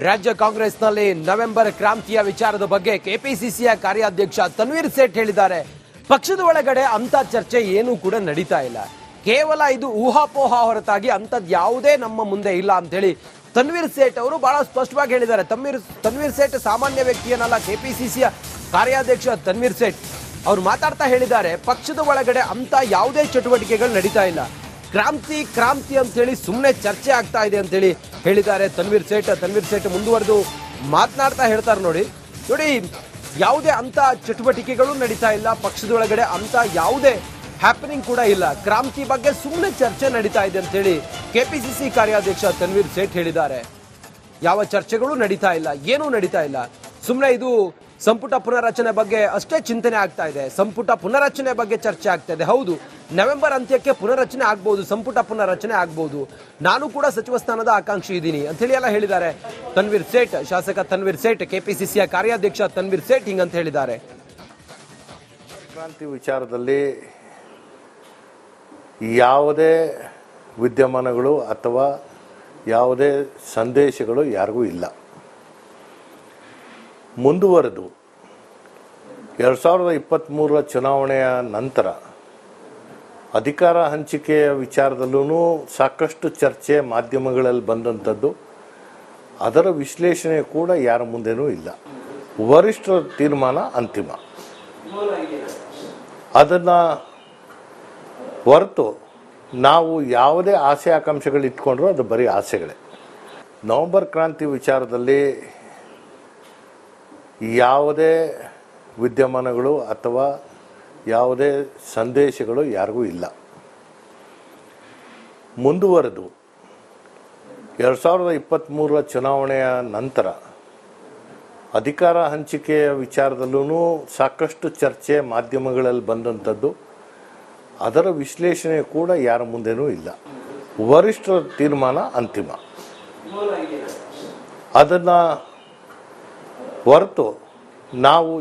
ರಾಜ್ಯ ಕಾಂಗ್ರೆಸ್ನಲ್ಲಿ ನವೆಂಬರ್ ಕ್ರಾಂತಿಯ ವಿಚಾರದ ಬಗ್ಗೆ ಕೆಪಿಸಿಸಿಯ ಕಾರ್ಯಾಧ್ಯಕ್ಷ ತನ್ವೀರ್ ಸೇಠ್ ಹೇಳಿದ್ದಾರೆ. ಪಕ್ಷದ ಒಳಗಡೆ ಅಂತ ಚರ್ಚೆ ಏನೂ ಕೂಡ ನಡೀತಾ ಇಲ್ಲ. ಕೇವಲ ಇದು ಊಹಾಪೋಹ ಹೊರತಾಗಿ ಅಂತದ್ ಯಾವುದೇ ನಮ್ಮ ಮುಂದೆ ಇಲ್ಲ ಅಂತ ಹೇಳಿ ತನ್ವೀರ್ ಸೇಠ್ ಅವರು ಬಹಳ ಸ್ಪಷ್ಟವಾಗಿ ಹೇಳಿದ್ದಾರೆ. ತನ್ವೀರ್ ಸೇಠ್ ಸಾಮಾನ್ಯ ವ್ಯಕ್ತಿಯನ್ನಲ್ಲ, ಕೆಪಿಸಿಸಿಯ ಕಾರ್ಯಾಧ್ಯಕ್ಷ ತನ್ವೀರ್ ಸೇಠ್ ಅವರು ಮಾತಾಡ್ತಾ ಹೇಳಿದ್ದಾರೆ, ಪಕ್ಷದ ಒಳಗಡೆ ಅಂತ ಯಾವುದೇ ಚಟುವಟಿಕೆಗಳು ನಡೀತಾ ಇಲ್ಲ. ಕ್ರಾಂತಿ ಕ್ರಾಂತಿ ಅಂತ ಹೇಳಿ ಸುಮ್ಮನೆ ಚರ್ಚೆ ಆಗ್ತಾ ಇದೆ ಅಂತ ಹೇಳಿ ಹೇಳಿದ್ದಾರೆ ತನ್ವೀರ್ ಸೇಠ್ ಮುಂದುವರೆದು ಮಾತನಾಡ್ತಾ ಹೇಳ್ತಾರೆ. ನೋಡಿ ಯಾವುದೇ ಅಂತ ಚಟುವಟಿಕೆಗಳು ನಡೀತಾ ಇಲ್ಲ, ಪಕ್ಷದೊಳಗಡೆ ಅಂತ ಯಾವುದೇ ಹ್ಯಾಪನಿಂಗ್ ಕೂಡ ಇಲ್ಲ, ಕ್ರಾಂತಿ ಬಗ್ಗೆ ಸುಮ್ಮನೆ ಚರ್ಚೆ ನಡೀತಾ ಇದೆ ಅಂತ ಹೇಳಿ ಕೆಪಿಸಿಸಿ ಕಾರ್ಯಾಧ್ಯಕ್ಷ ತನ್ವೀರ್ ಸೇಠ್ ಹೇಳಿದ್ದಾರೆ. ಯಾವ ಚರ್ಚೆಗಳು ನಡೀತಾ ಇಲ್ಲ, ಏನೂ ನಡೀತಾ ಇಲ್ಲ, ಸುಮ್ಮನೆ ಇದು ಸಂಪುಟ ಪುನರಚನೆ ಬಗ್ಗೆ ಅಷ್ಟೇ ಚಿಂತನೆ ಆಗ್ತಾ ಇದೆ. ಸಂಪುಟ ಪುನರಚನೆ ಬಗ್ಗೆ ಚರ್ಚೆ ಆಗ್ತಾ ಇದೆ. ಹೌದು, ನವೆಂಬರ್ ಅಂತ್ಯಕ್ಕೆ ಪುನರಚನೆ ಆಗ್ಬಹುದು, ಸಂಪುಟ ಪುನರಚನೆ ಆಗ್ಬಹುದು. ನಾನು ಕೂಡ ಸಚಿವ ಸ್ಥಾನದ ಆಕಾಂಕ್ಷಿ ಇದ್ದೀನಿ ಅಂತ ಹೇಳಿ ಎಲ್ಲ ಹೇಳಿದ್ದಾರೆ ತನ್ವೀರ್ ಸೇಠ್. ಶಾಸಕ ತನ್ವೀರ್ ಸೇಠ್, ಕೆಪಿಸಿಸಿಯ ಕಾರ್ಯಾಧ್ಯಕ್ಷ ತನ್ವೀರ್ ಸೇಠ್ ಹಿಂಗಂತ ಹೇಳಿದ್ದಾರೆ. ಕ್ರಾಂತಿ ವಿಚಾರದಲ್ಲಿ ಯಾವುದೇ ವಿದ್ಯಮಾನಗಳು ಅಥವಾ ಯಾವುದೇ ಸಂದೇಶಗಳು ಯಾರಿಗೂ ಇಲ್ಲ. ಮುಂದುವರೆದು 2023 ಚುನಾವಣೆಯ ನಂತರ ಅಧಿಕಾರ ಹಂಚಿಕೆಯ ವಿಚಾರದಲ್ಲೂ ಸಾಕಷ್ಟು ಚರ್ಚೆ ಮಾಧ್ಯಮಗಳಲ್ಲಿ ಬಂದಂಥದ್ದು. ಅದರ ವಿಶ್ಲೇಷಣೆ ಕೂಡ ಯಾರ ಮುಂದೆನೂ ಇಲ್ಲ. ವರಿಷ್ಠರ ತೀರ್ಮಾನ ಅಂತಿಮ. ಅದನ್ನು ಹೊರತು ನಾವು ಯಾವುದೇ ಆಸೆ ಆಕಾಂಕ್ಷೆಗಳು ಇಟ್ಕೊಂಡ್ರೂ ಅದು ಬರೀ ಆಸೆಗಳೇ. ನವೆಂಬರ್ ಕ್ರಾಂತಿ ವಿಚಾರದಲ್ಲಿ ಯಾವುದೇ ವಿದ್ಯಮಾನಗಳು ಅಥವಾ ಯಾವುದೇ ಸಂದೇಶಗಳು ಯಾರಿಗೂ ಇಲ್ಲ. ಮುಂದುವರೆದು 2023 ಚುನಾವಣೆಯ ನಂತರ ಅಧಿಕಾರ ಹಂಚಿಕೆಯ ವಿಚಾರದಲ್ಲೂ ಸಾಕಷ್ಟು ಚರ್ಚೆ ಮಾಧ್ಯಮಗಳಲ್ಲಿ ಬಂದಂಥದ್ದು. ಅದರ ವಿಶ್ಲೇಷಣೆ ಕೂಡ ಯಾರ ಮುಂದೆನೂ ಇಲ್ಲ. ವರಿಷ್ಠರ ತೀರ್ಮಾನ ಅಂತಿಮ. ಅದನ್ನು ಹೊರತು ನಾವು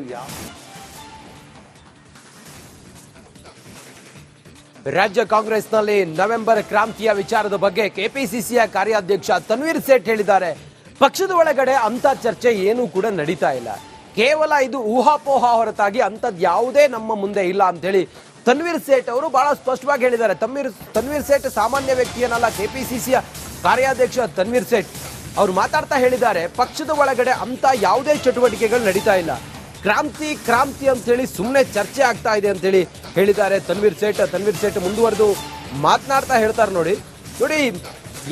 ರಾಜ್ಯ ಕಾಂಗ್ರೆಸ್ನಲ್ಲಿ ನವೆಂಬರ್ ಕ್ರಾಂತಿಯ ವಿಚಾರದ ಬಗ್ಗೆ ಕೆಪಿಸಿಸಿಯ ಕಾರ್ಯಾಧ್ಯಕ್ಷ ತನ್ವೀರ್ ಸೇಠ್ ಹೇಳಿದ್ದಾರೆ. ಪಕ್ಷದ ಒಳಗಡೆ ಅಂತ ಚರ್ಚೆ ಏನೂ ಕೂಡ ನಡೀತಾ ಇಲ್ಲ. ಕೇವಲ ಇದು ಊಹಾಪೋಹ ಹೊರತಾಗಿ ಅಂತದ್ ಯಾವುದೇ ನಮ್ಮ ಮುಂದೆ ಇಲ್ಲ ಅಂತ ಹೇಳಿ ತನ್ವೀರ್ ಸೇಠ್ ಅವರು ಬಹಳ ಸ್ಪಷ್ಟವಾಗಿ ಹೇಳಿದ್ದಾರೆ. ತನ್ವೀರ್ ಸೇಠ್ ಸಾಮಾನ್ಯ ವ್ಯಕ್ತಿಯನ್ನಲ್ಲ, ಕೆಪಿಸಿಸಿಯ ಕಾರ್ಯಾಧ್ಯಕ್ಷ ತನ್ವೀರ್ ಸೇಠ್ ಅವರು ಮಾತಾಡ್ತಾ ಹೇಳಿದ್ದಾರೆ, ಪಕ್ಷದ ಒಳಗಡೆ ಅಂತ ಯಾವುದೇ ಚಟುವಟಿಕೆಗಳು ನಡೀತಾ ಇಲ್ಲ, ಕ್ರಾಂತಿ ಕ್ರಾಂತಿ ಅಂತ ಹೇಳಿ ಸುಮ್ಮನೆ ಚರ್ಚೆ ಆಗ್ತಾ ಇದೆ ಅಂತ ಹೇಳಿ ಹೇಳಿದ್ದಾರೆ ತನ್ವೀರ್ ಸೇಠ್ ಮುಂದುವರೆದು ಮಾತನಾಡ್ತಾ ಹೇಳ್ತಾರೆ. ನೋಡಿ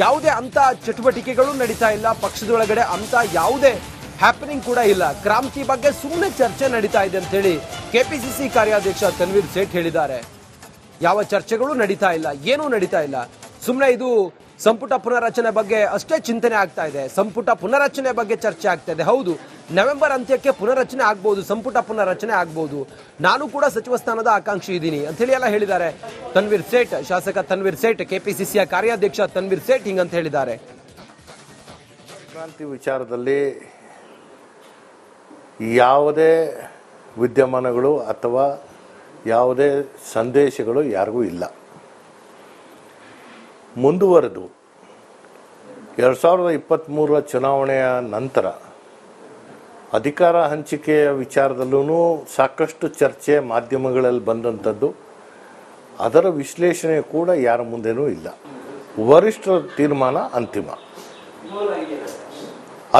ಯಾವುದೇ ಅಂತ ಚಟುವಟಿಕೆಗಳು ನಡೀತಾ ಇಲ್ಲ, ಪಕ್ಷದೊಳಗಡೆ ಅಂತ ಯಾವುದೇ ಹ್ಯಾಪನಿಂಗ್ ಕೂಡ ಇಲ್ಲ, ಕ್ರಾಂತಿ ಬಗ್ಗೆ ಸುಮ್ಮನೆ ಚರ್ಚೆ ನಡೀತಾ ಇದೆ ಅಂತ ಹೇಳಿ ಕೆಪಿಸಿಸಿ ಕಾರ್ಯಾಧ್ಯಕ್ಷ ತನ್ವೀರ್ ಸೇಠ್ ಹೇಳಿದ್ದಾರೆ. ಯಾವ ಚರ್ಚೆಗಳು ನಡೀತಾ ಇಲ್ಲ, ಏನೂ ನಡೀತಾ ಇಲ್ಲ, ಸುಮ್ಮನೆ ಇದು ಸಂಪುಟ ಪುನರಚನೆ ಬಗ್ಗೆ ಅಷ್ಟೇ ಚಿಂತನೆ ಆಗ್ತಾ ಇದೆ. ಸಂಪುಟ ಪುನರಚನೆ ಬಗ್ಗೆ ಚರ್ಚೆ ಆಗ್ತಾ ಇದೆ. ಹೌದು, ನವೆಂಬರ್ ಅಂತ್ಯಕ್ಕೆ ಪುನರಚನೆ ಆಗ್ಬಹುದು, ಸಂಪುಟ ಪುನರಚನೆ ಆಗ್ಬಹುದು. ನಾನು ಕೂಡ ಸಚಿವ ಸ್ಥಾನದ ಆಕಾಂಕ್ಷಿ ಇದ್ದೀನಿ ಅಂತ ಹೇಳಿ ಎಲ್ಲ ಹೇಳಿದ್ದಾರೆ ತನ್ವೀರ್ ಸೇಠ್. ಶಾಸಕ ತನ್ವೀರ್ ಸೇಠ್, ಕೆಪಿಸಿಸಿಯ ಕಾರ್ಯಾಧ್ಯಕ್ಷ ತನ್ವೀರ್ ಸೇಠ್ ಹಿಂಗಂತ ಹೇಳಿದ್ದಾರೆ. ಕ್ರಾಂತಿ ವಿಚಾರದಲ್ಲಿ ಯಾವುದೇ ವಿದ್ಯಮಾನಗಳು ಅಥವಾ ಯಾವುದೇ ಸಂದೇಶಗಳು ಯಾರಿಗೂ ಇಲ್ಲ. ಮುಂದುವರೆದು 2023 ಚುನಾವಣೆಯ ನಂತರ ಅಧಿಕಾರ ಹಂಚಿಕೆಯ ವಿಚಾರದಲ್ಲೂ ಸಾಕಷ್ಟು ಚರ್ಚೆ ಮಾಧ್ಯಮಗಳಲ್ಲಿ ಬಂದಂಥದ್ದು. ಅದರ ವಿಶ್ಲೇಷಣೆ ಕೂಡ ಯಾರ ಮುಂದೆನೂ ಇಲ್ಲ. ವರಿಷ್ಠರ ತೀರ್ಮಾನ ಅಂತಿಮ.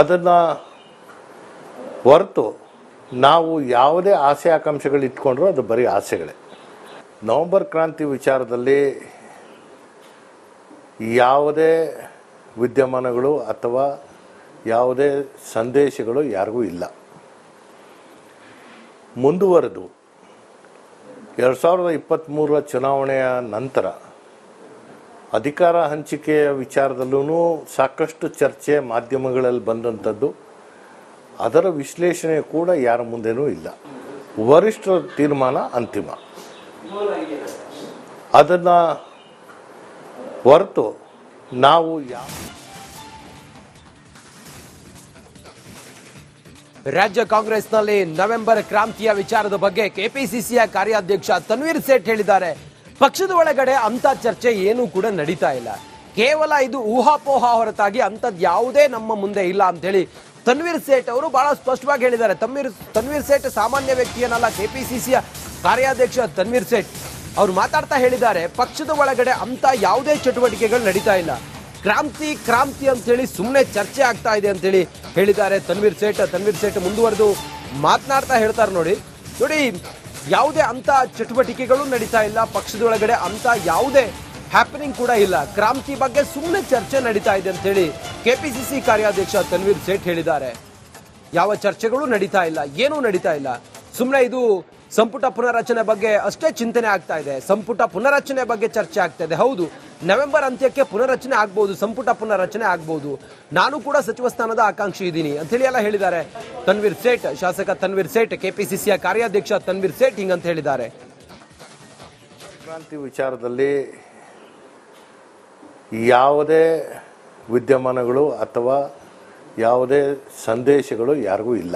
ಅದನ್ನು ಹೊರತು ನಾವು ಯಾವುದೇ ಆಸೆ ಆಕಾಂಕ್ಷೆಗಳು ಇಟ್ಕೊಂಡ್ರೂ ಅದು ಬರೀ ಆಸೆಗಳೇ. ನವೆಂಬರ್ ಕ್ರಾಂತಿ ವಿಚಾರದಲ್ಲಿ ಯಾವುದೇ ವಿದ್ಯಮಾನಗಳು ಅಥವಾ ಯಾವುದೇ ಸಂದೇಶಗಳು ಯಾರಿಗೂ ಇಲ್ಲ. ಮುಂದುವರೆದು 2023 ಚುನಾವಣೆಯ ನಂತರ ಅಧಿಕಾರ ಹಂಚಿಕೆಯ ವಿಚಾರದಲ್ಲೂ ಸಾಕಷ್ಟು ಚರ್ಚೆ ಮಾಧ್ಯಮಗಳಲ್ಲಿ ಬಂದಂಥದ್ದು. ಅದರ ವಿಶ್ಲೇಷಣೆ ಕೂಡ ಯಾರ ಮುಂದೆನೂ ಇಲ್ಲ. ವರಿಷ್ಠರ ತೀರ್ಮಾನ ಅಂತಿಮ. ಅದನ್ನು ಹೊರತು ನಾವು ರಾಜ್ಯ ಕಾಂಗ್ರೆಸ್ನಲ್ಲಿ ನವೆಂಬರ್ ಕ್ರಾಂತಿಯ ವಿಚಾರದ ಬಗ್ಗೆ ಕೆಪಿಸಿಸಿಯ ಕಾರ್ಯಾಧ್ಯಕ್ಷ ತನ್ವೀರ್ ಸೇಠ್ ಹೇಳಿದ್ದಾರೆ. ಪಕ್ಷದ ಒಳಗಡೆ ಅಂತ ಚರ್ಚೆ ಏನೂ ಕೂಡ ನಡೀತಾ ಇಲ್ಲ. ಕೇವಲ ಇದು ಊಹಾಪೋಹ ಹೊರತಾಗಿ ಅಂಥದ್ದು ಯಾವುದೇ ನಮ್ಮ ಮುಂದೆ ಇಲ್ಲ ಅಂತೇಳಿ ತನ್ವೀರ್ ಸೇಠ್ ಅವರು ಬಹಳ ಸ್ಪಷ್ಟವಾಗಿ ಹೇಳಿದ್ದಾರೆ. ತನ್ವೀರ್ ಸೇಠ್ ಸಾಮಾನ್ಯ ವ್ಯಕ್ತಿಯನ್ನಲ್ಲ, ಕೆಪಿಸಿಸಿಯ ಕಾರ್ಯಾಧ್ಯಕ್ಷ ತನ್ವೀರ್ ಸೇಠ್ ಅವರು ಮಾತಾಡ್ತಾ ಹೇಳಿದ್ದಾರೆ, ಪಕ್ಷದ ಒಳಗಡೆ ಅಂತ ಯಾವುದೇ ಚಟುವಟಿಕೆಗಳು ನಡೀತಾ ಇಲ್ಲ, ಕ್ರಾಂತಿ ಅಂತೇಳಿ ಸುಮ್ಮನೆ ಚರ್ಚೆ ಆಗ್ತಾ ಇದೆ ಅಂತೇಳಿ ಹೇಳಿದ್ದಾರೆ ತನ್ವೀರ್ ಸೇಠ್ ಮುಂದುವರೆದು ಮಾತನಾಡ್ತಾ ಹೇಳ್ತಾರೆ ನೋಡಿ, ಯಾವುದೇ ಅಂತ ಚಟುವಟಿಕೆಗಳು ನಡೀತಾ ಇಲ್ಲ, ಪಕ್ಷದೊಳಗಡೆ ಅಂತ ಯಾವುದೇ ಹ್ಯಾಪನಿಂಗ್ ಕೂಡ ಇಲ್ಲ, ಕ್ರಾಂತಿ ಬಗ್ಗೆ ಸುಮ್ಮನೆ ಚರ್ಚೆ ನಡೀತಾ ಇದೆ ಅಂತೇಳಿ ಕೆಪಿಸಿಸಿ ಕಾರ್ಯಾಧ್ಯಕ್ಷ ತನ್ವೀರ್ ಸೇಠ್ ಹೇಳಿದ್ದಾರೆ. ಯಾವ ಚರ್ಚೆಗಳು ನಡೀತಾ ಇಲ್ಲ, ಏನೂ ನಡೀತಾ ಇಲ್ಲ, ಸುಮ್ಮನೆ ಇದು ಸಂಪುಟ ಪುನರಚನೆ ಬಗ್ಗೆ ಅಷ್ಟೇ ಚಿಂತನೆ ಆಗ್ತಾ ಇದೆ, ಸಂಪುಟ ಪುನರಚನೆ ಬಗ್ಗೆ ಚರ್ಚೆ ಆಗ್ತಾ ಇದೆ. ಹೌದು, ನವೆಂಬರ್ ಅಂತ್ಯಕ್ಕೆ ಪುನರಚನೆ ಆಗ್ಬಹುದು, ಸಂಪುಟ ಪುನರಚನೆ ಆಗ್ಬಹುದು, ನಾನು ಕೂಡ ಸಚಿವ ಸ್ಥಾನದ ಆಕಾಂಕ್ಷಿ ಇದ್ದೀನಿ ಅಂತೇಳಿ ಎಲ್ಲ ಹೇಳಿದ್ದಾರೆ ತನ್ವೀರ್ ಸೇಠ್. ಶಾಸಕ ತನ್ವೀರ್ ಸೇಠ್, ಕೆಪಿಸಿಸಿಯ ಕಾರ್ಯಾಧ್ಯಕ್ಷ ತನ್ವೀರ್ ಸೇಠ್ ಹಿಂಗಂತ ಹೇಳಿದ್ದಾರೆ. ಕ್ರಾಂತಿ ವಿಚಾರದಲ್ಲಿ ಯಾವುದೇ ವಿದ್ಯಮಾನಗಳು ಅಥವಾ ಯಾವುದೇ ಸಂದೇಶಗಳು ಯಾರಿಗೂ ಇಲ್ಲ.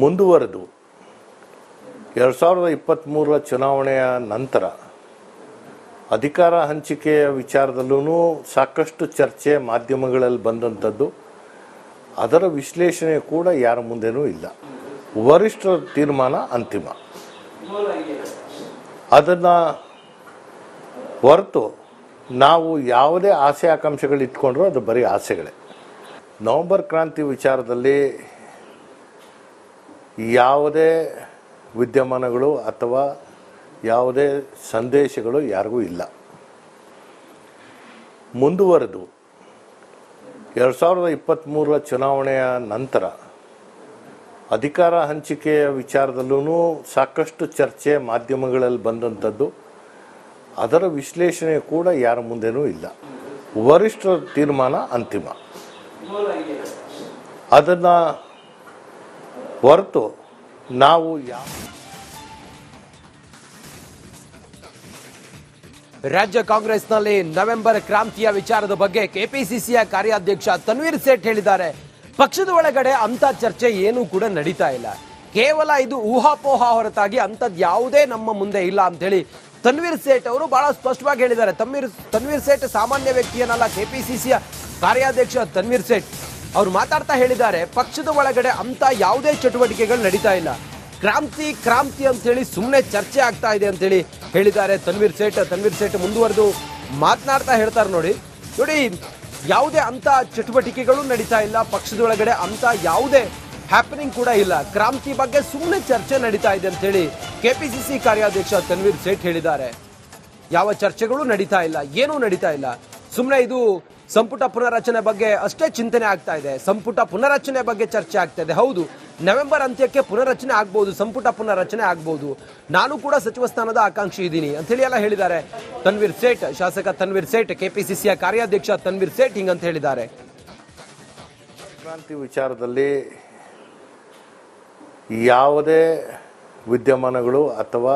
ಮುಂದುವರೆದು 2023 ಚುನಾವಣೆಯ ನಂತರ ಅಧಿಕಾರ ಹಂಚಿಕೆಯ ವಿಚಾರದಲ್ಲೂ ಸಾಕಷ್ಟು ಚರ್ಚೆ ಮಾಧ್ಯಮಗಳಲ್ಲಿ ಬಂದಂಥದ್ದು, ಅದರ ವಿಶ್ಲೇಷಣೆ ಕೂಡ ಯಾರ ಮುಂದೆನೂ ಇಲ್ಲ. ವರಿಷ್ಠರ ತೀರ್ಮಾನ ಅಂತಿಮ. ಅದನ್ನು ಹೊರತು ನಾವು ಯಾವುದೇ ಆಸೆ ಆಕಾಂಕ್ಷೆಗಳು ಇಟ್ಕೊಂಡ್ರೂ ಅದು ಬರೀ ಆಸೆಗಳೇ. ನವೆಂಬರ್ ಕ್ರಾಂತಿ ವಿಚಾರದಲ್ಲಿ ಯಾವುದೇ ವಿದ್ಯಮಾನಗಳು ಅಥವಾ ಯಾವುದೇ ಸಂದೇಶಗಳು ಯಾರಿಗೂ ಇಲ್ಲ. ಮುಂದುವರೆದು 2023 ಚುನಾವಣೆಯ ನಂತರ ಅಧಿಕಾರ ಹಂಚಿಕೆಯ ವಿಚಾರದಲ್ಲೂ ಸಾಕಷ್ಟು ಚರ್ಚೆ ಮಾಧ್ಯಮಗಳಲ್ಲಿ ಬಂದಂಥದ್ದು, ಅದರ ವಿಶ್ಲೇಷಣೆ ಕೂಡ ಯಾರ ಮುಂದೆನೂ ಇಲ್ಲ. ವರಿಷ್ಠರ ತೀರ್ಮಾನ ಅಂತಿಮ. ಅದನ್ನು ಹೊರತು ನಾವು ರಾಜ್ಯ ಕಾಂಗ್ರೆಸ್ನಲ್ಲಿ ನವೆಂಬರ್ ಕ್ರಾಂತಿಯ ವಿಚಾರದ ಬಗ್ಗೆ ಕೆಪಿಸಿಸಿಯ ಕಾರ್ಯಾಧ್ಯಕ್ಷ ತನ್ವೀರ್ ಸೇಠ್ ಹೇಳಿದ್ದಾರೆ, ಪಕ್ಷದ ಒಳಗಡೆ ಅಂತ ಚರ್ಚೆ ಏನೂ ಕೂಡ ನಡೀತಾ ಇಲ್ಲ, ಕೇವಲ ಇದು ಊಹಾಪೋಹ ಹೊರತಾಗಿ ಅಂಥದ್ದು ಯಾವುದೇ ನಮ್ಮ ಮುಂದೆ ಇಲ್ಲ ಅಂತೇಳಿ ತನ್ವೀರ್ ಸೇಠ್ ಅವರು ಬಹಳ ಸ್ಪಷ್ಟವಾಗಿ ಹೇಳಿದ್ದಾರೆ. ತನ್ವೀರ್ ಸೇಠ್ ಸಾಮಾನ್ಯ ವ್ಯಕ್ತಿಯನ್ನಲ್ಲ, ಕೆಪಿಸಿಸಿಯ ಕಾರ್ಯಾಧ್ಯಕ್ಷ ತನ್ವೀರ್ ಸೇಠ್ ಅವರು ಮಾತಾಡ್ತಾ ಹೇಳಿದ್ದಾರೆ, ಪಕ್ಷದ ಒಳಗಡೆ ಅಂತ ಯಾವುದೇ ಚಟುವಟಿಕೆಗಳು ನಡೀತಾ ಇಲ್ಲ, ಕ್ರಾಂತಿ ಅಂತೇಳಿ ಸುಮ್ಮನೆ ಚರ್ಚೆ ಆಗ್ತಾ ಇದೆ ಅಂತೇಳಿ ಹೇಳಿದ್ದಾರೆ ತನ್ವೀರ್ ಸೇಠ್ ಮುಂದುವರೆದು ಮಾತನಾಡ್ತಾ ಹೇಳ್ತಾರೆ ನೋಡಿ, ಯಾವುದೇ ಅಂತ ಚಟುವಟಿಕೆಗಳು ನಡೀತಾ ಇಲ್ಲ, ಪಕ್ಷದೊಳಗಡೆ ಅಂತ ಯಾವುದೇ ಹ್ಯಾಪನಿಂಗ್ ಕೂಡ ಇಲ್ಲ, ಕ್ರಾಂತಿ ಬಗ್ಗೆ ಸುಮ್ಮನೆ ಚರ್ಚೆ ನಡೀತಾ ಇದೆ ಅಂತೇಳಿ ಕೆಪಿಸಿಸಿ ಕಾರ್ಯಾಧ್ಯಕ್ಷ ತನ್ವೀರ್ ಸೇಠ್ ಹೇಳಿದ್ದಾರೆ. ಯಾವ ಚರ್ಚೆಗಳು ನಡೀತಾ ಇಲ್ಲ, ಏನೂ ನಡೀತಾ ಇಲ್ಲ, ಸುಮ್ಮನೆ ಇದು ಸಂಪುಟ ಪುನರಚನೆ ಬಗ್ಗೆ ಅಷ್ಟೇ ಚಿಂತನೆ ಆಗ್ತಾ ಇದೆ, ಸಂಪುಟ ಪುನರಚನೆ ಬಗ್ಗೆ ಚರ್ಚೆ ಆಗ್ತಾ ಇದೆ. ಹೌದು, ನವೆಂಬರ್ ಅಂತ್ಯಕ್ಕೆ ಪುನರಚನೆ ಆಗ್ಬಹುದು, ಸಂಪುಟ ಪುನರಚನೆ ಆಗ್ಬಹುದು, ನಾನು ಕೂಡ ಸಚಿವ ಸ್ಥಾನದ ಆಕಾಂಕ್ಷಿ ಇದ್ದೀನಿ ಅಂತೇಳಿ ಎಲ್ಲ ಹೇಳಿದ್ದಾರೆ ತನ್ವೀರ್ ಸೇಠ್. ಶಾಸಕ ತನ್ವೀರ್ ಸೇಠ್, ಕೆಪಿಸಿಸಿಯ ಕಾರ್ಯಾಧ್ಯಕ್ಷ ತನ್ವೀರ್ ಸೇಠ್ ಹಿಂಗಂತ ಹೇಳಿದ್ದಾರೆ. ಕ್ರಾಂತಿ ವಿಚಾರದಲ್ಲಿ ಯಾವುದೇ ವಿದ್ಯಮಾನಗಳು ಅಥವಾ